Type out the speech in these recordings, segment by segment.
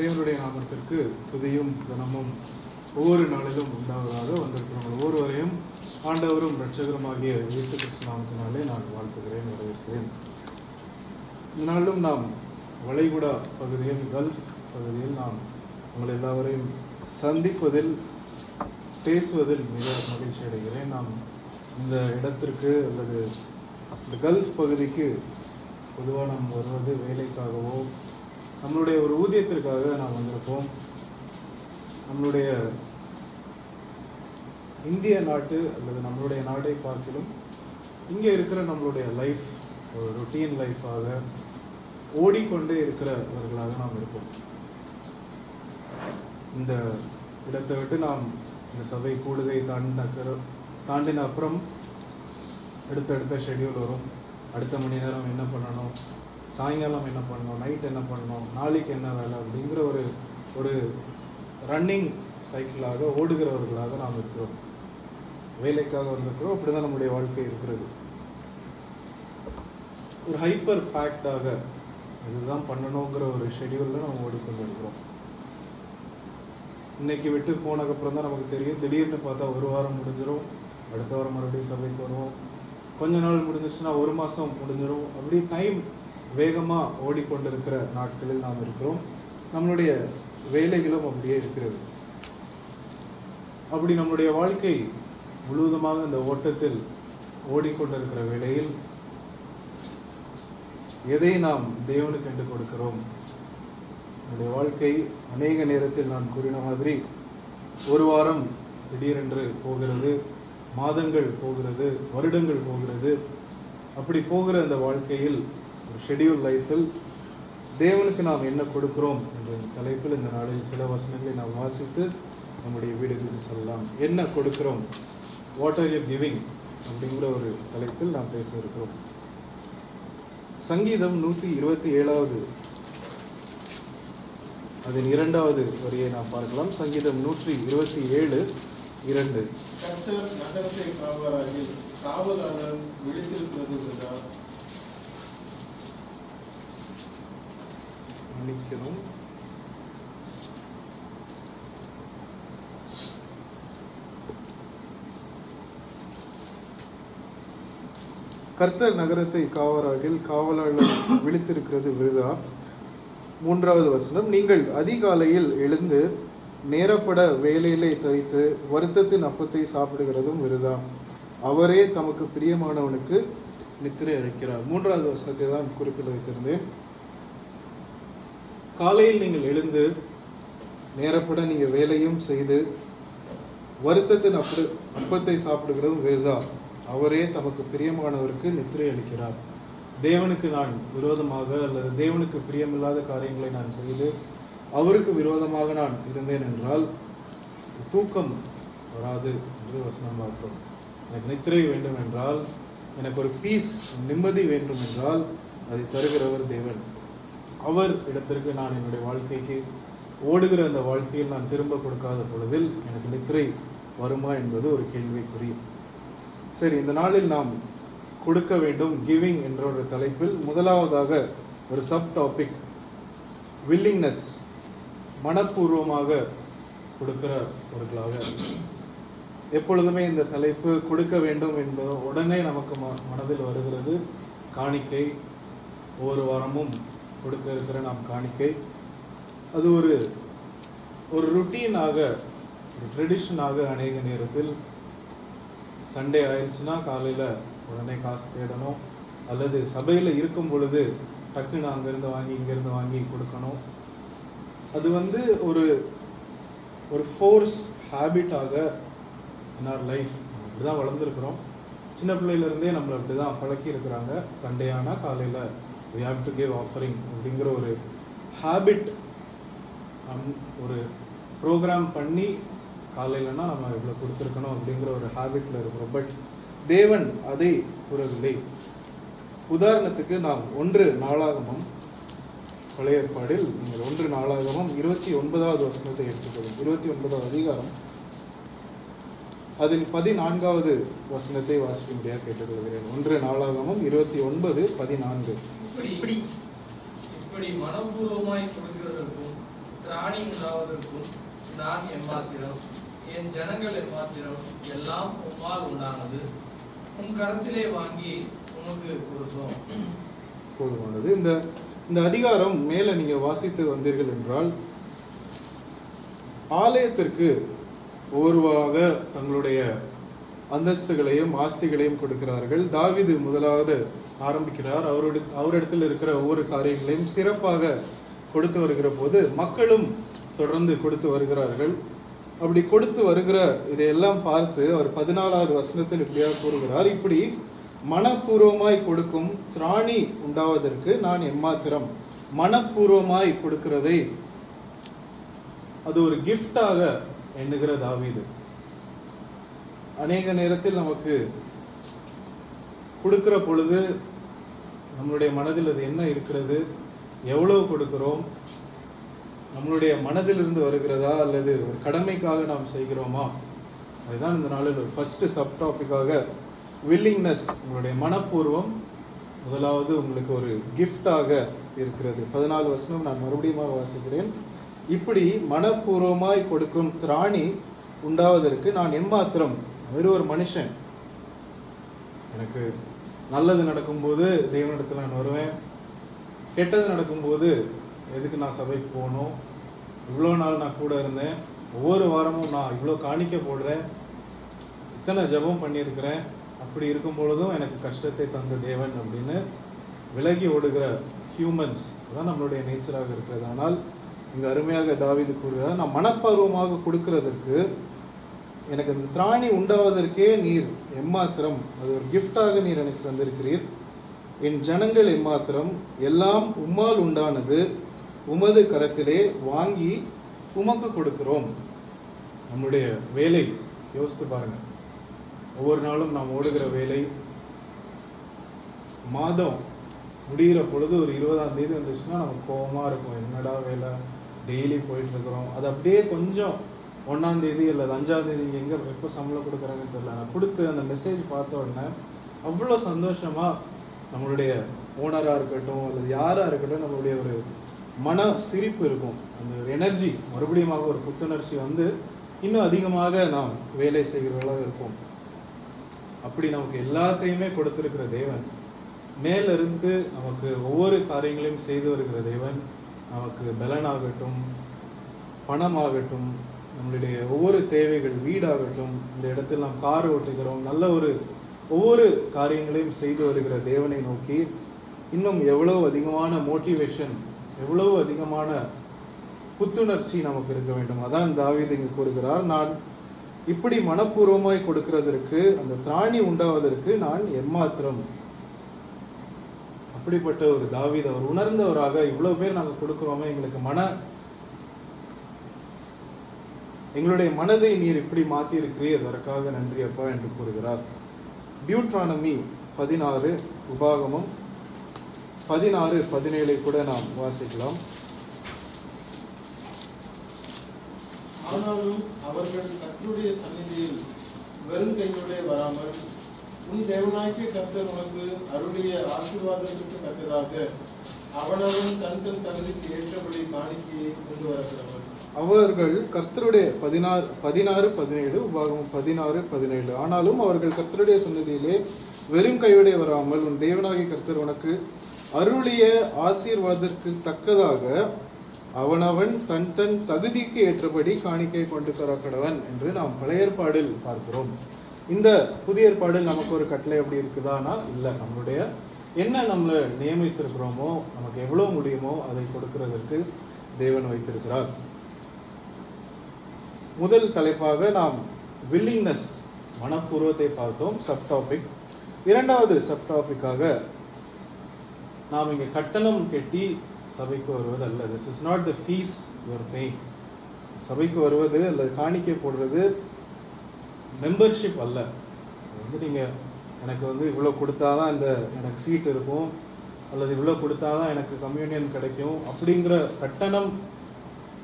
தேவனுடைய நாமத்திற்கு துதியும் கனமும் ஒவ்வொரு நாளிலும் உண்டாவதாக வந்திருக்கிறோம். ஒவ்வொருவரையும் ஆண்டவரும் இரட்சகருமாகிய இயேசு கிறிஸ்து நாமத்தினாலே நான் வாழ்த்துகிறேன், வரவேற்கிறேன். இந்த நாளிலும் நாம் வளைகுடா பகுதியில், கல்ஃப் பகுதியில் நாம் உங்கள் எல்லாவரையும் சந்திப்பதில், பேசுவதில் மிக மகிழ்ச்சி அடைகிறேன். நாம் இந்த இடத்திற்கு அல்லது இந்த கல்ஃப் பகுதிக்கு பொதுவாக நாம் வருவது வேலைக்காகவோ நம்மளுடைய ஒரு ஊதியத்திற்காக நாம் வந்திருப்போம். நம்மளுடைய இந்திய நாட்டு அல்லது நம்மளுடைய நாட்டை பார்க்கிலும் இங்கே இருக்கிற நம்மளுடைய லைஃப் ஒரு ரொட்டீன் லைஃபாக ஓடிக்கொண்டே இருக்கிறவர்களாக நாம் இருப்போம். இந்த இடத்தை விட்டு நாம் இந்த சபை கூடுகை தாண்டின அப்புறம் அடுத்தடுத்த ஷெட்யூல் வரும். அடுத்த மணி நேரம் என்ன பண்ணணும், சாயங்காலம் என்ன பண்ணணும், நைட் என்ன பண்ணணும், நாளைக்கு என்ன வேலை அப்படிங்கிற ஒரு ரன்னிங் சைக்கிளாக ஓடுகிறவர்களாக நாம் இருக்கிறோம். வேலைக்காக வந்திருக்கிறோம். அப்படி தான் நம்முடைய வாழ்க்கை இருக்கிறது. ஒரு ஹைப்பர் பேக்டாக இதுதான் பண்ணணுங்கிற ஒரு ஷெட்யூலில் நம்ம ஓடிக்கொண்டு இருக்கிறோம். இன்னைக்கு விட்டு போனதுக்கப்புறம் தான் நமக்கு தெரியும். திடீர்னு பார்த்தா ஒரு வாரம் முடிஞ்சிடும், அடுத்த வாரம் மறுபடியும் சபைக்கு வருவோம். கொஞ்ச நாள் முடிஞ்சிச்சுன்னா ஒரு மாதம் முடிஞ்சிடும். அப்படி டைம் வேகமாக ஓடிக்கொண்டிருக்கிற நாட்களில் நாம் இருக்கிறோம். நம்மளுடைய வேலைகளும் அப்படியே இருக்கிறது. அப்படி நம்முடைய வாழ்க்கை முழுவதுமாக இந்த ஓட்டத்தில் ஓடிக்கொண்டிருக்கிற வேளையில் எதை நாம் தேவனுக்கு என்று கொடுக்கிறோம்? நம்முடைய வாழ்க்கை அநேக நேரத்தில் நான் கூறின மாதிரி ஒரு வாரம் திடீரென்று போகிறது, மாதங்கள் போகிறது, வருடங்கள் போகிறது. அப்படி போகிற அந்த வாழ்க்கையில் ஒரு ஷெட்யூல் லைஃபில் தேவனுக்கு நாம் என்ன கொடுக்கிறோம் என்ற தலைப்பில் இந்த நாளில் சில வசனங்களை நாம் வாசித்து நம்முடைய வீடுகளுக்கு சொல்லலாம். என்ன கொடுக்கிறோம், வாட் ஆர் யூ கிவிங் அப்படிங்கிற ஒரு தலைப்பில் நாம் பேச இருக்கிறோம். சங்கீதம் 127 அதன் 2வது வரியை நாம் பார்க்கலாம். சங்கீதம் 127:2. கர்த்தர் நகரத்தை காவலாகி காவலாளர் விழித்திருக்கிறது என்றார். மன்னிக்கணும். கர்த்தர் நகரத்தை காவலாகில் காவலாளர் விழித்திருக்கிறது விருதா. 3வது வசனம், நீங்கள் அதிகாலையில் எழுந்து நேரப்பட வேலையிலே தரித்து வருத்தத்தின் அப்பத்தை சாப்பிடுகிறதும் விருதா. அவரே தமக்கு பிரியமானவனுக்கு நித்திரை அளிக்கிறார். 3வது வசனத்தை தான் குறிப்பில் வைத்திருந்தேன். காலையில் நீங்கள் எழுந்து நேரப்பட நீங்கள் வேலையும் செய்து வருத்தத்தின் அப்பத்தை சாப்பிடுகிறதும் விருதா. அவரே தமக்கு பிரியமானவருக்கு நித்திரை அளிக்கிறார். தேவனுக்கு நான் விரோதமாக அல்லது தேவனுக்கு பிரியமில்லாத காரியங்களை நான் செய்து அவருக்கு விரோதமாக நான் இருந்தேன் என்றால் தூக்கம் வராது என்று வசனம் பார்க்கிறோம். எனக்கு நித்திரை வேண்டும் என்றால், எனக்கு ஒரு பீஸ், நிம்மதி வேண்டும் என்றால் அதை தருகிறவர் தேவன். அவர் இடத்திற்கு நான் என்னுடைய வாழ்க்கைக்கு ஓடுகிற அந்த வாழ்க்கையில் நான் திரும்ப கொடுக்காத பொழுதில் எனக்கு நித்திரை வருமா என்பது ஒரு கேள்விக்குறி. சரி, இந்த நாளில் நாம் கொடுக்க வேண்டும், கிவிங் என்ற ஒரு தலைப்பில் முதலாவதாக ஒரு சப் டாபிக், வில்லிங்னஸ், மனப்பூர்வமாக கொடுக்கிறவர்களாக. எப்பொழுதுமே இந்த தலைப்பு கொடுக்க வேண்டும் என்பது உடனே நமக்கு மனதில் வருகிறது காணிக்கை. ஒவ்வொரு வாரமும் கொடுக்க இருக்கிற நாம் காணிக்கை, அது ஒரு ருட்டீனாக, ஒரு ட்ரெடிஷனாக அநேக நேரத்தில் சண்டே ஆயிடுச்சுன்னா காலையில் உடனே காசு தேடணும், அல்லது சபையில் இருக்கும் பொழுது டக்குன்னு அங்கேருந்து வாங்கி இங்கேருந்து வாங்கி கொடுக்கணும். அது ஒரு ஃபோர்ஸ் ஹேபிட்டாக இன் ஆர் லைஃப் அப்படி தான் வளர்ந்துருக்குறோம். சின்ன பிள்ளையிலேருந்தே நம்மளை அப்படி தான் பழக்கி இருக்கிறாங்க. சண்டே ஆனால் காலையில் we have to give offering அப்படிங்கிற ஒரு ஹேபிட், ஒரு ப்ரோக்ராம் பண்ணி காலையிலன்னா நம்ம இவ்வளோ கொடுத்துருக்கணும் அப்படிங்கிற ஒரு ஹேபிட்டில் இருக்கிறோம். பட் தேவன் அதை கூறவில்லை. உதாரணத்துக்கு நாம் 1 நாளாகமம், பழைய ஏற்பாடில் நீங்கள் 1 நாளாகமம் 29வது வசனத்தை எடுத்துக்கொள்ளும். 29வது அதிகாரம் அதில் 14வது வசனத்தை வாசிக்கும்படியாக கேட்டுக்கொள்கிறேன். 1 நாளாகமம் 29:14. இப்படி மனப்பூர்வமாய் கொடுக்கிறதற்கும் திராணி உண்டாவதற்கும் நான் எம்மாத்திரம், என் ஜனங்கள் எம்மாத்திரம், எல்லாம் உம்மால் உண்டானது. உன் கரத்திலே வாங்கி உமக்கு கொடுத்தோம். போதுமானது. இந்த அதிகாரம் மேல நீங்க வாசித்து வந்தீர்கள் என்றால், ஆலயத்திற்கு ஒருவாக தங்களுடைய அந்தஸ்துகளையும் ஆஸ்திகளையும் கொடுக்கிறார்கள். தாவீது முதலாவது ஆரம்பிக்கிறார். அவரிடத்தில் இருக்கிற ஒவ்வொரு காரியங்களையும் சிறப்பாக கொடுத்து வருகிற போது மக்களும் தொடர்ந்து கொடுத்து வருகிறார்கள். அப்படி கொடுத்து வருகிற இதையெல்லாம் பார்த்து அவர் 14வது வசனத்தில் இப்படியாக கூறுகிறார், இப்படி மனப்பூர்வமாய் கொடுக்கும் திராணி உண்டாவதற்கு நான் எம்மாத்திரம். மனப்பூர்வமாய் கொடுக்கிறதை அது ஒரு கிஃப்டாக எண்ணுகிற தாவீது. அநேக நேரத்தில் நமக்கு கொடுக்கிற பொழுது நம்மளுடைய மனதில் அது என்ன இருக்கிறது, எவ்வளவு கொடுக்கிறோம், நம்மளுடைய மனதிலிருந்து வருகிறதா அல்லது ஒரு கடமைக்காக நாம் செய்கிறோமா, அதுதான் இந்த நாளில் ஒரு ஃபர்ஸ்ட் சப் டாபிக்காக வில்லிங்னஸ். உங்களுடைய மனப்பூர்வம் முதலாவது உங்களுக்கு ஒரு கிஃப்டாக இருக்கிறது. 14 வசனம் நான் மறுபடியும் வாசிக்கிறேன். இப்படி மனப்பூர்வமாய் கொடுக்கும் திராணி உண்டாவதற்கு நான் எம்மாத்திரம். ஒரு மனுஷன், எனக்கு நல்லது நடக்கும்போது தேவனிடத்தில் நான் வருவேன், கெட்டது நடக்கும்போது எதுக்கு நான் சபைக்கு போகணும், இவ்வளோ நாள் நான் கூட இருந்தேன், ஒவ்வொரு வாரமும் நான் இவ்வளோ காணிக்க போடுறேன், இத்தனை ஜெபம் பண்ணியிருக்கிறேன், அப்படி இருக்கும் பொழுதும் எனக்கு கஷ்டத்தை தந்த தேவன் அப்படின்னு விலகி ஓடுகிற ஹியூமன்ஸ் தான் நம்மளுடைய நேச்சராக இருக்கிறது. ஆனால் இங்கே அருமையாக தாவீது கூறுகிறார், நான் மனப்பூர்வமாக கொடுக்கிறதற்கு எனக்கு இந்த திராணி உண்டாவதற்கே நீர் எம்மாத்திரம், அது ஒரு கிஃப்டாக நீர் எனக்கு தந்திருக்கிறீர். என் ஜனங்கள் எம்மாத்திரம், எல்லாம் உம்மால் உண்டானது, உமது கரத்திலே வாங்கி உமக்கு கொடுக்கிறோம். நம்முடைய வேலை யோசித்து பாருங்க. ஒவ்வொரு நாளும் நாம் ஓடுகிற வேலை, மாதம் முடிகிற பொழுது ஒரு 20ஆம் தேதி வந்துச்சுன்னா நமக்கு கோபமாக இருக்கும், என்னடா வேலை, டெய்லி போயிட்டு இருக்கிறோம். அது அப்படியே கொஞ்சம் 1ஆம் தேதி அல்லது 5ஆம் தேதி எங்கே எப்போ சம்பளம் கொடுக்குறாங்கன்னு தெரியல, நான் கொடுத்து அந்த மெசேஜ் பார்த்த உடனே அவ்வளோ சந்தோஷமாக நம்மளுடைய ஓனராக இருக்கட்டும் அல்லது யாராக இருக்கட்டும், நம்மளுடைய ஒரு மன சிரிப்பு இருக்கும், அந்த எனர்ஜி மறுபடியும் ஒரு புத்துணர்ச்சி வந்து இன்னும் அதிகமாக நாம் வேலை செய்கிறவர்களாக இருப்போம். அப்படி நமக்கு எல்லாத்தையுமே கொடுத்திருக்கிற தேவன், மேலிருந்து நமக்கு ஒவ்வொரு காரியங்களையும் செய்து வருகிற தேவன், நமக்கு பலனாகட்டும், பணமாகட்டும், நம்மளுடைய ஒவ்வொரு தேவைகள், வீடாகட்டும், இந்த இடத்தில் நாம் கார் ஓட்டுகிறோம், நல்ல ஒவ்வொரு காரியங்களையும் செய்து வருகிற தேவனை நோக்கி இன்னும் எவ்வளவு அதிகமான மோட்டிவேஷன், எவ்வளவு அதிகமான புத்துணர்ச்சி நமக்கு இருக்க வேண்டும். அதான் தாவீது இங்கு கூறுகிறார், நான் இப்படி மனப்பூர்வமாய் கொடுக்கிறதற்கு, அந்த திராணி உண்டாவதற்கு நான் எம்மாத்திரம். அப்படிப்பட்ட ஒரு தாவீது, அவர் உணர்ந்தவராக, இவ்வளவு பேர் நாங்கள் கொடுக்கிறோமே, எங்களுடைய மனதை நீர் இப்படி மாற்றி இருக்கிறீர், அதற்காக நன்றி அப்பா என்று கூறுகிறார். டியூட்ரானமி 16, உபாகமம் 16-17 கூட நாம் வாசிக்கலாம். ஆனாலும் அவர்கள் கர்த்தருடைய சந்நிதியில் வெறும் கையோட வராமல், உன் தேவனாகிய கர்த்தர் உனக்கு அருளிய ஆசீர்வாதத்திற்கு தக்கதாக அவனவன் தன் தகுதிக்கு ஏற்றபடி காணிக்கையை கொண்டு வருகிறவன். அவர்கள் கர்த்தருடைய 16-17, உபாகமம் 16-17. ஆனாலும் அவர்கள் கர்த்தருடைய சந்நிதியிலே வெறும் கையோட வராமல், உன் தேவனாகிய கர்த்தர் உனக்கு அருளிய ஆசீர்வாதத்திற்கு தக்கதாக அவனவன் தன் தகுதிக்கு ஏற்றபடி காணிக்கை கொண்டு தர கடவன் என்று நாம் பழைய ஏற்பாடில் பார்க்கிறோம். இந்த புதிய ஏற்பாடில் நமக்கு ஒரு கட்டளை எப்படி இருக்குதானா? இல்லை. நம்மளுடைய என்ன நம்மளை நியமித்திருக்கிறோமோ, நமக்கு எவ்வளோ முடியுமோ அதை கொடுக்கிறதற்கு தேவன் வைத்திருக்கிறார். முதல் தலைப்பாக நாம் வில்லிங்னஸ், மனப்பூர்வத்தை பார்த்தோம், சப் டாபிக். இரண்டாவது சப் டாபிக்காக நாம் இங்கே கட்டணம் கட்டி சபைக்கு வருவது அல்ல. This is not the fees your paying. சபைக்கு வருவது அல்லது காணிக்கை போடுறது மெம்பர்ஷிப் அல்ல. நீங்கள் எனக்கு இவ்வளோ கொடுத்தா தான் எனக்கு சீட் இருக்கும், அல்லது இவ்வளோ கொடுத்தா தான் எனக்கு கம்யூனியன் கிடைக்கும் அப்படிங்கிற கட்டணம்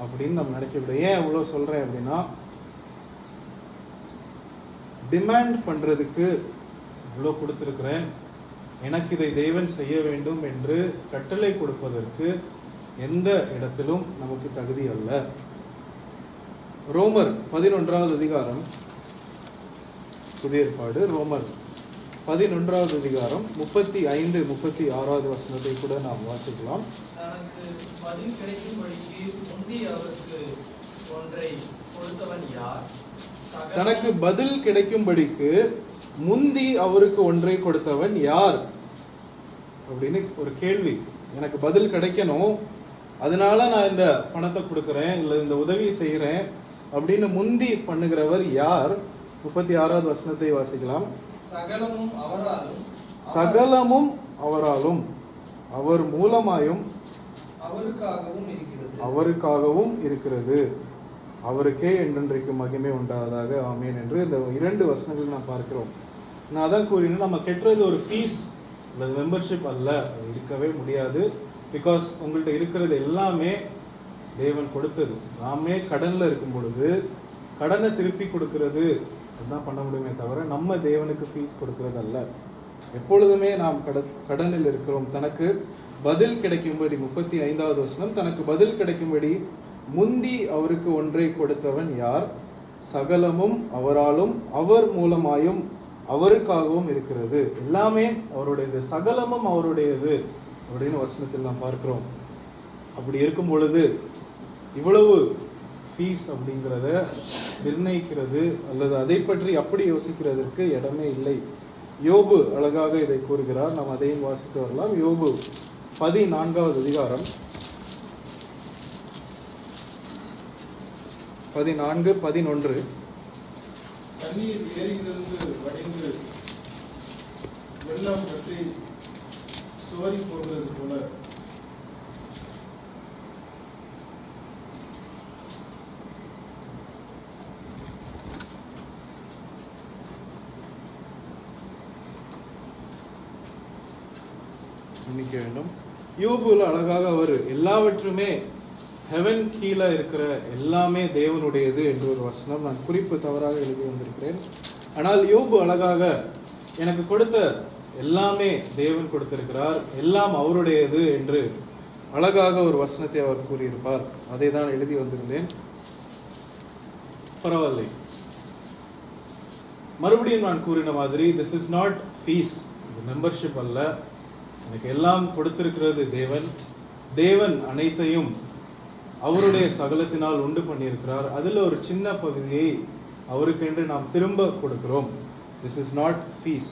அப்படின்னு நம்ம நினைக்கக்கூடாது. ஏன் இவ்வளோ சொல்கிறேன் அப்படின்னா, டிமாண்ட் பண்ணுறதுக்கு இவ்வளோ கொடுத்துருக்குறேன், எனக்கு இதை தேவன் செய்ய வேண்டும் என்று கட்டளை கொடுப்பதற்கு எந்த இடத்திலும் நமக்கு தகுதி அல்ல. ரோமர் 11வது அதிகாரம், புதிய ஏற்பாடு, ரோமர் 11வது அதிகாரம் 35, 36வது வசனத்தை கூட நாம் வாசிக்கலாம். தனக்கு பதில் கிடைக்கும்படிக்கு முந்தி அவருக்கு ஒன்றை கொடுத்தவன் யார்? தனக்கு பதில் கிடைக்கும்படிக்கு முந்தி அவருக்கு ஒன்றை கொடுத்தவன் யார் அப்படின்னு ஒரு கேள்வி. எனக்கு பதில் கிடைக்கணும், அதனால நான் இந்த பணத்தை கொடுக்குறேன், இல்லை இந்த உதவி செய்கிறேன் அப்படின்னு முந்தி பண்ணுகிறவர் யார்? 36வது வசனத்தை வாசிக்கலாம். சகலமும் அவராலும், சகலமும் அவராலும், அவர் மூலமாயும், அவருக்காகவும் இருக்கிறது, அவருக்காகவும் இருக்கிறது, அவருக்கே என்றென்றைக்கு மகிமை உண்டாவதாக, ஆமேன் என்று இந்த 2 வசனங்கள் நாம் பார்க்கிறோம். நான் அதான் கூறினேன், நம்ம கெட்டுறது ஒரு ஃபீஸ் அல்லது மெம்பர்ஷிப் அல்ல, அது இருக்கவே முடியாது. பிகாஸ் உங்கள்கிட்ட இருக்கிறது எல்லாமே தேவன் கொடுத்தது. நாமே கடனில் இருக்கும் பொழுது கடனை திருப்பி கொடுக்கறது அதுதான் பண்ண முடியுமே தவிர நம்ம தேவனுக்கு ஃபீஸ் கொடுக்கறது அல்ல. எப்பொழுதுமே நாம் கடனில் இருக்கிறோம். தனக்கு பதில் கிடைக்கும்படி, 35வது வசனம், தனக்கு பதில் கிடைக்கும்படி முந்தி அவருக்கு ஒன்றை கொடுத்தவன் யார்? சகலமும் அவராலும், அவர் மூலமாயும், அவருக்காகவும் இருக்கிறது. எல்லாமே அவருடையது, சகலமும் அவருடையது அப்படின்னு வசனத்தில் நாம் பார்க்கிறோம். அப்படி இருக்கும் பொழுது இவ்வளவு ஃபீஸ் அப்படிங்கிறத நிர்ணயிக்கிறது அல்லது அதை பற்றி அப்படி யோசிக்கிறதற்கு இடமே இல்லை. யோபு அழகாக இதை கூறுகிறார். நாம் அதையும் வாசித்து வரலாம். யோபு 14வது அதிகாரம் 14, 11. தண்ணீர் ஏரியிலிருந்து வடிந்து வெள்ளம் பற்றி சுவரி போகிறது போல மன்னிக்க வேண்டும். யோபுல அழகாக அவர் எல்லாவற்றுமே ஹெவன் கீழே இருக்கிற எல்லாமே தேவனுடையது என்று ஒரு வசனம், நான் குறிப்பு தவறாக எழுதி வந்திருக்கிறேன். ஆனால் யோபு அழகாக எனக்கு கொடுத்த எல்லாமே தேவன் கொடுத்திருக்கிறார், எல்லாம் அவருடையது என்று அழகாக ஒரு வசனத்தை அவர் கூறியிருப்பார். அதை தான் எழுதி வந்திருந்தேன். பரவாயில்லை. மறுபடியும் நான் கூறின மாதிரி, திஸ் இஸ் நாட் ஃபீஸ், இது மெம்பர்ஷிப் அல்ல. எனக்கு எல்லாம் கொடுத்திருக்கிறது தேவன். தேவன் அனைத்தையும் அவருடைய சகலத்தினால் உண்டு பண்ணியிருக்கிறார். அதில் ஒரு சின்ன பகுதியை அவருக்கென்று நாம் திரும்ப கொடுக்கிறோம். This is not fees.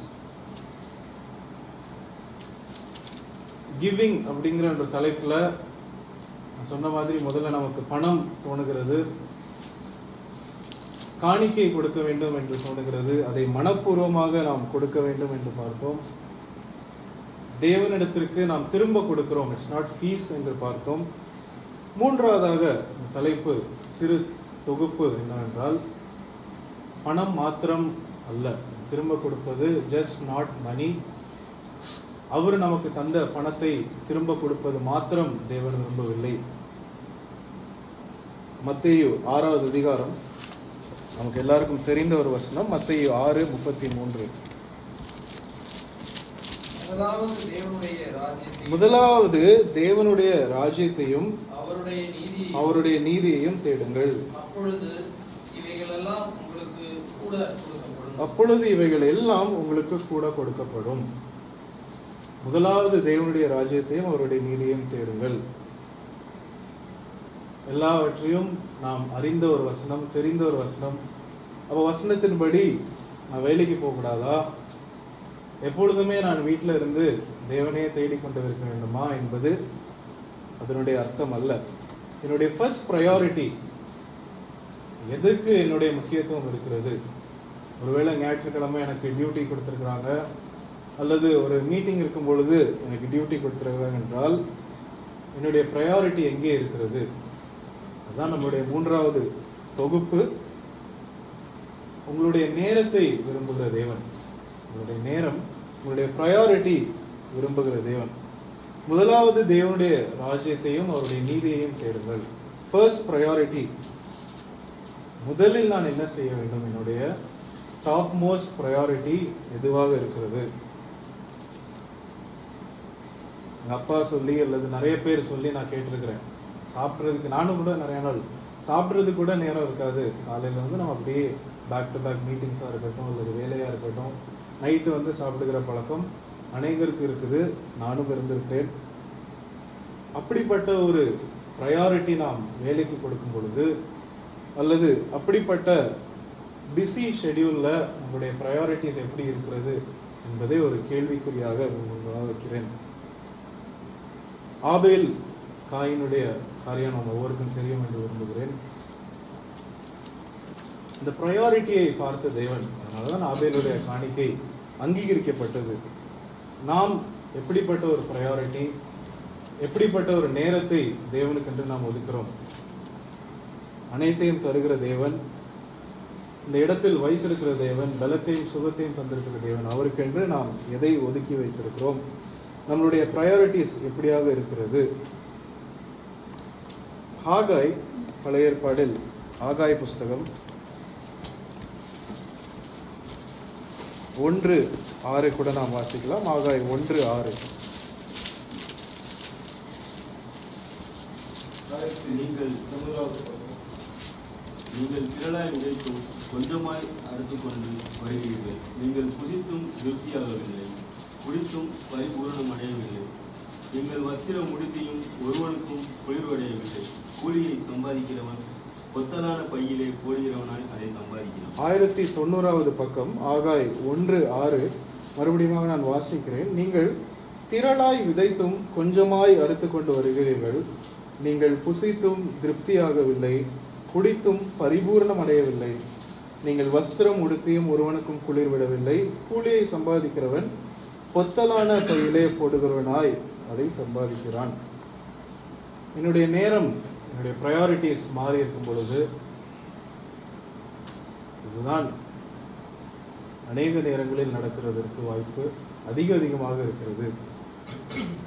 Giving அப்படிங்கிற ஒரு தலைப்பில் நான் சொன்ன மாதிரி முதல்ல நமக்கு பணம் தோணுகிறது, காணிக்கை கொடுக்க வேண்டும் என்று தோணுகிறது, அதை மனப்பூர்வமாக நாம் கொடுக்க வேண்டும் என்று பார்த்தோம். தேவனிடத்திற்கு நாம் திரும்ப கொடுக்கிறோம், இட்ஸ் நாட் ஃபீஸ் என்று பார்த்தோம். மூன்றாவதாக தலைப்பு சிறு தொகுப்பு என்னவென்றால், பணம் மாத்திரம் அல்ல திரும்ப கொடுப்பது, ஜஸ்ட் நாட் மணி. அவர் நமக்கு தந்த பணத்தை திரும்ப கொடுப்பது மாத்திரம் தேவன் விரும்பவில்லை. மத்தேயு 6வது அதிகாரம், நமக்கு எல்லாருக்கும் தெரிந்த ஒரு வசனம், மத்தேயு 6:33. முதலாவது தேவனுடைய ராஜ்யத்தையும் அவருடைய நீதியையும் தேடுங்கள், அப்பொழுது இவைகள் எல்லாம் உங்களுக்கு கூட கொடுக்கப்படும். முதலாவது தேவனுடைய ராஜ்யத்தையும் அவருடைய நீதியையும் தேடுங்கள். எல்லாவற்றையும் நாம் அறிந்த ஒரு வசனம், தெரிந்த ஒரு வசனம். அப்போ வசனத்தின்படி நான் வேலைக்கு போகக்கூடாதா? எப்பொழுதுமே நான் வீட்டில் இருந்து தேவனையே தேடிக்கொண்டு இருக்க வேண்டுமா என்பது அதனுடைய அர்த்தம் அல்ல. என்னுடைய ஃபர்ஸ்ட் ப்ரையாரிட்டி எதுக்கு என்னுடைய முக்கியத்துவம் இருக்கிறது? ஒருவேளை ஞாயிற்றுக்கிழமை எனக்கு டியூட்டி கொடுத்துருக்குறாங்க, அல்லது ஒரு மீட்டிங் இருக்கும் பொழுது எனக்கு டியூட்டி கொடுத்துருக்காங்க என்றால் என்னுடைய ப்ரையாரிட்டி எங்கே இருக்கிறது? அதுதான் நம்மளுடைய மூன்றாவது தொகுப்பு. உங்களுடைய நேரத்தை விரும்புகிற தேவன், உங்களுடைய நேரம், உங்களுடைய ப்ரையாரிட்டி விரும்புகிற தேவன். முதலாவது தேவனுடைய ராஜ்யத்தையும் அவருடைய நீதியையும் தேடுங்கள். First priority. முதலில் நான் என்ன செய்ய வேண்டும்? என்னுடைய டாப் மோஸ்ட் ப்ரையாரிட்டி எதுவாக இருக்கிறது? எங்கள் அப்பா சொல்லி அல்லது நிறைய பேர் சொல்லி நான் கேட்டிருக்கிறேன். சாப்பிட்றதுக்கு நானும் கூட நிறைய நாள் சாப்பிட்றதுக்கு கூட நேரம் இருக்காது. காலையில் வந்து நம்ம அப்படியே பேக் டு பேக் மீட்டிங்ஸாக இருக்கட்டும் அல்லது வேலையாக இருக்கட்டும், நைட்டு வந்து சாப்பிடுகிற பழக்கம் அநேகருக்கு இருக்குது. நானும் இருந்திருக்கிறேன். அப்படிப்பட்ட ஒரு ப்ரையாரிட்டி நாம் வேலைக்கு கொடுக்கும் பொழுது அல்லது அப்படிப்பட்ட பிஸி ஷெடியூலில் நம்முடைய ப்ரையாரிட்டிஸ் எப்படி இருக்கிறது என்பதை ஒரு கேள்விக்குறியாக முன்பாக வைக்கிறேன். ஆபேல் காயினுடைய காரியம் நம்ம ஒவ்வொருக்கும் தெரியும் என்று விரும்புகிறேன். இந்த ப்ரையாரிட்டியை பார்த்த தேவன், அதனால தான் ஆபேலுடைய காணிக்கை அங்கீகரிக்கப்பட்டது. நாம் எப்படிப்பட்ட ஒரு ப்ரையாரிட்டி, எப்படிப்பட்ட ஒரு நேரத்தை தேவனுக்கென்று நாம் ஒதுக்கிறோம்? அனைத்தையும் தருகிற தேவன், இந்த இடத்தில் வைத்திருக்கிற தேவன், பலத்தையும் சுகத்தையும் தந்திருக்கிற தேவன், அவருக்கென்று நாம் எதை ஒதுக்கி வைத்திருக்கிறோம்? நம்மளுடைய ப்ரையாரிட்டிஸ் எப்படியாக இருக்கிறது? ஆகாய், பழைய ஏற்பாடில் ஆகாய் புஸ்தகம் 1:6 கூட நாம் வாசிக்கலாம். ஆகாய் 1:6. நீங்கள் திரளாய் உழைத்தும் கொஞ்சமாய் அறுத்து கொண்டு வருகிறீர்கள். நீங்கள் புசித்தும் திருப்தியாகவில்லை, குடித்தும் பரிபூரணம் அடையவில்லை. நீங்கள் வஸ்திரம் உடுத்தியும் ஒருவனுக்கும் குளிர்வடையவில்லை. கூலியை சம்பாதிக்கிறவன் கொத்தலான பையிலே போடுகிறவனாய் அதை சம்பாதிக்கிறான். 1090வது பக்கம், ஆகாய் 1:6. மறுபடியும் நான் வாசிக்கிறேன். நீங்கள் திரளாய் விதைத்தும் கொஞ்சமாய் அறுத்து கொண்டு வருகிறீர்கள். நீங்கள் புசித்தும் திருப்தியாகவில்லை, குடித்தும் பரிபூர்ணம் அடையவில்லை. நீங்கள் வஸ்திரம் உடுத்தியும் ஒருவனுக்கும் குளிர் விடவில்லை. கூலியை சம்பாதிக்கிறவன் பொத்தலான பையிலே போடுகிறவனாய் அதை சம்பாதிக்கிறான். என்னுடைய நேரம், என்னுடைய ப்ரையாரிட்டிஸ் மாறி இருக்கும் பொழுது, இதுதான் அநேக நேரங்களில் நடக்கிறதற்கு வாய்ப்பு அதிகமாக இருக்கிறது.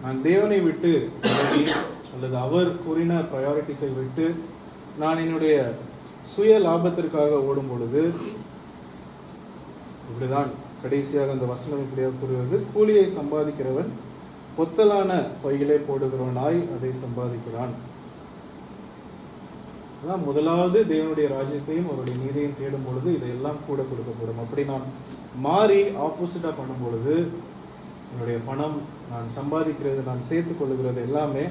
நான் தேவனை விட்டு விலகி அல்லது அவர் கூறின ப்ரையாரிட்டிஸை விட்டு நான் என்னுடைய சுய லாபத்திற்காக ஓடும் பொழுது, இப்படிதான் கடைசியாக அந்த வசனம் இப்படியாக கூறுவது, கூலியை சம்பாதிக்கிறவன் பொத்தலான பையிலே போடுகிறவனாய் அதை சம்பாதிக்கிறான். அதான் முதலாவது தேவனுடைய ராஜ்யத்தையும் அவருடைய நீதியையும் தேடும் பொழுது இதையெல்லாம் கூட கொடுக்கப்படும். அப்படி நான் மாறி ஆப்போசிட்டாக பண்ணும் பொழுது என்னுடைய பணம், நான் சம்பாதிக்கிறது, நான் சேர்த்து கொள்ளுகிறது எல்லாமே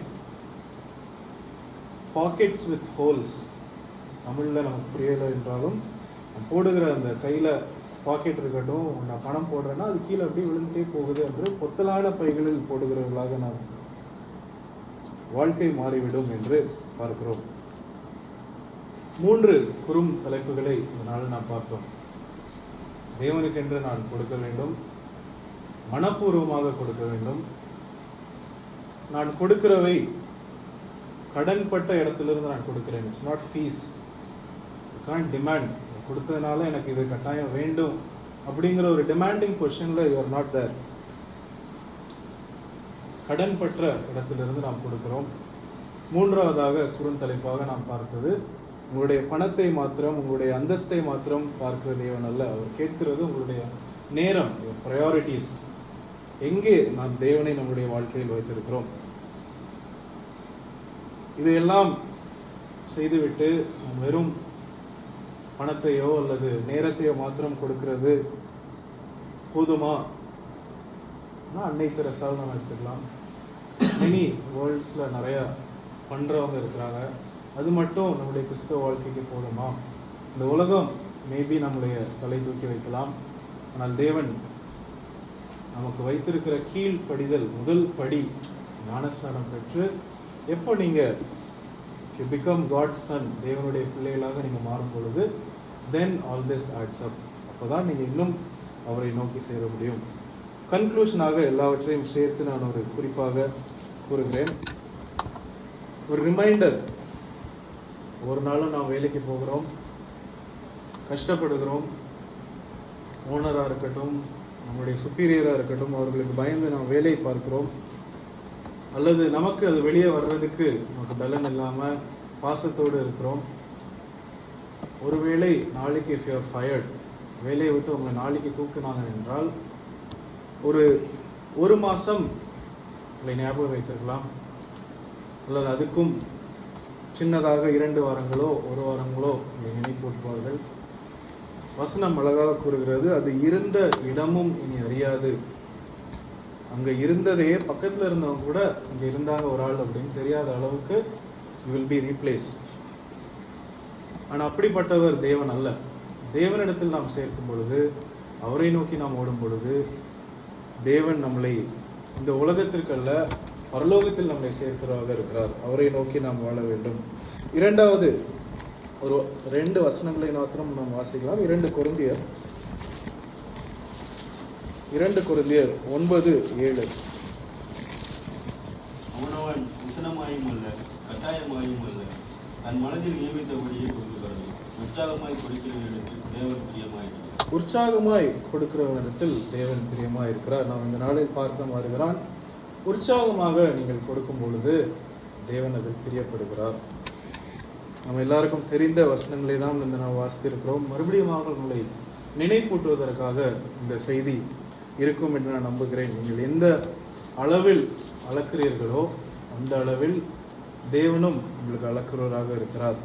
பாக்கெட்ஸ் வித் ஹோல்ஸ். தமிழில் நமக்கு புரியலை என்றாலும், நான் போடுகிற அந்த கையில் பாக்கெட் இருக்கட்டும், நான் பணம் போடுறேன்னா அது கீழே அப்படியே விழுந்துட்டே போகுது என்று பொத்தலான பைகளில் போடுகிறவர்களாக நாம் வாழ்க்கை மாறிவிடும் என்று பார்க்கிறோம். 3 குறும் தலைப்புகளை இதனால் நாம் பார்த்தோம். தேவனுக்கென்று நான் கொடுக்க வேண்டும், மனப்பூர்வமாக கொடுக்க வேண்டும். நான் கொடுக்கிறவை கடன்பட்ட இடத்திலிருந்து நான் கொடுக்கிறேன். It's not fees. You can't demand. கொடுத்ததுனால எனக்கு இது கட்டாயம் வேண்டும் அப்படிங்கிற ஒரு டிமாண்டிங் பொசிஷனில் யூ ஆர் நாட் தேர். கடன்பற்ற இடத்திலிருந்து நாம் கொடுக்கிறோம். 3வதாக குறுந்தலைப்பாக நாம் பார்த்தது, உங்களுடைய பணத்தை மாத்திரம், உங்களுடைய அந்தஸ்தை மாத்திரம் பார்க்கிற தேவன் அல்ல. அவர் கேட்கிறது உங்களுடைய நேரம், ப்ரையாரிட்டிஸ். எங்கே நாம் தேவனை நம்முடைய வாழ்க்கையில் வைத்திருக்கிறோம்? இதையெல்லாம் செய்துவிட்டு வெறும் பணத்தையோ அல்லது நேரத்தையோ மாத்திரம் கொடுக்கிறது போதுமா? அன்னை தெரசால் நம்ம எடுத்துக்கலாம். மினி வேர்ல்ட்ஸில் நிறையா பண்ணுறவங்க இருக்கிறாங்க. அது மட்டும் நம்முடைய கிறிஸ்தவ வாழ்க்கைக்கு போதுமா? இந்த உலகம் மேபி நம்முடைய தலை தூக்கி வைக்கலாம். ஆனால் தேவன் நமக்கு வைத்திருக்கிற கீழ்ப்படிதல், முதல் படி ஞானஸ்நானம் பெற்று, எப்போ நீங்கள் யூ பிகம் காட்ஸ் சன், தேவனுடைய பிள்ளைகளாக நீங்கள் மாறும் பொழுது, தென் ஆல் திஸ் ஆட்ஸ் அப். அப்போ தான் நீங்கள் இன்னும் அவரை நோக்கி சேர முடியும். கன்க்ளூஷனாக எல்லாவற்றையும் சேர்த்து நான் ஒரு குறிப்பாக கூறுகிறேன். ஒரு ரிமைண்டர், ஒரு நாளும் நாம் வேலைக்கு போகிறோம், கஷ்டப்படுகிறோம். ஓனராக இருக்கட்டும், நம்முடைய சுப்பீரியராக இருக்கட்டும், அவர்களுக்கு பயந்து நாம் வேலையை பார்க்கிறோம். அல்லது நமக்கு அது வெளியே வர்றதுக்கு நமக்கு பலன் இல்லாமல் பாசத்தோடு இருக்கிறோம். ஒருவேளை நாளைக்கு இஃப் யூ ஆர் ஃபயர்ட், வேலையை விட்டு உங்களை நாளைக்கு தூக்குனாங்க என்றால், ஒரு மாதம் உங்களை ஞாபகம் வைத்திருக்கலாம், அல்லது அதுக்கும் சின்னதாக 2 வாரங்களோ 1 வாரங்களோ உங்களை நினைப்பூட்டுவார்கள். வசனம் அழகாக கூறுகிறது, அது இருந்த இடமும் இனி அறியாது. அங்கே இருந்ததையே பக்கத்தில் இருந்தவங்க கூட அங்கே இருந்தாங்க ஒரு ஆள் அப்படின்னு தெரியாத அளவுக்கு யூ வில் பி ரீப்ளேஸ்ட். ஆனால் அப்படிப்பட்டவர் தேவன் அல்ல. தேவனிடத்தில் நாம் சேர்க்கும் பொழுது, அவரை நோக்கி நாம் ஓடும் பொழுது, தேவன் நம்மளை இந்த உலகத்திற்கல்ல பரலோகத்தில் நம்மளை சேர்க்கிறவராக இருக்கிறார். அவரை நோக்கி நாம் வாழ வேண்டும். இரண்டாவது ஒரு 2 வசனங்களை மாத்திரம் நாம் வாசிக்கலாம். 2 கொரிந்தியர் 9:7. அவனவன் உசனமாயும் அல்ல, கட்டாயமாயும் அல்ல, தன் மனதில் நியமித்தபடியே கொடுக்கிறது. உற்சாகமாய் கொடுக்கிறவனிடத்தில் தேவன் பிரியமாயிருக்கிறார். உற்சாகமாய் கொடுக்கிறவனிடத்தில் தேவன் பிரியமாயிருக்கிறார். நாம் இந்த நாளில் பார்த்த மாதிரிதான், உற்சாகமாக நீங்கள் கொடுக்கும் பொழுது தேவன் அதில் பிரியப்படுகிறார். நம்ம எல்லாருக்கும் தெரிந்த வசனங்களை தான் இந்த நாம் வாசித்திருக்கிறோம். மறுபடியும் உங்களை நினைப்பூட்டுவதற்காக இந்த செய்தி இருக்கும் என்று நான் நம்புகிறேன். நீங்கள் எந்த அளவில் அளக்கிறீர்களோ அந்த அளவில் தேவனும் உங்களுக்கு அளக்கிறவராக இருக்கிறார்.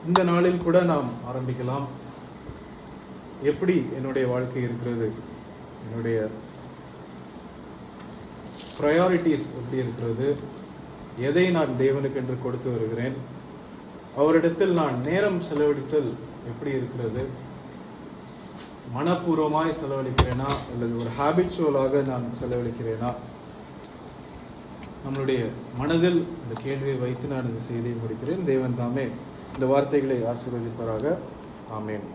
இந்த நாளில் கூட நாம் ஆரம்பிக்கலாம். எப்படி என்னுடைய வாழ்க்கை இருக்கிறது, என்னுடைய ப்ரையாரிட்டிஸ் எப்படி இருக்கிறது, எதை நான் தேவனுக்கு என்று கொடுத்து வருகிறேன், அவரிடத்தில் நான் நேரம் செலவழித்தல் எப்படி இருக்கிறது, மனப்பூர்வமாய் செலவழிக்கிறேனா அல்லது ஒரு ஹேபிச்சுவலாக நான் செலவழிக்கிறேனா, நம்மளுடைய மனதில் இந்த கேள்வியை வைத்து நான் இந்த செய்தியை முடிக்கிறேன். தேவன் தாமே இந்த வார்த்தைகளை ஆசீர்வதிப்பாராக. ஆமென்.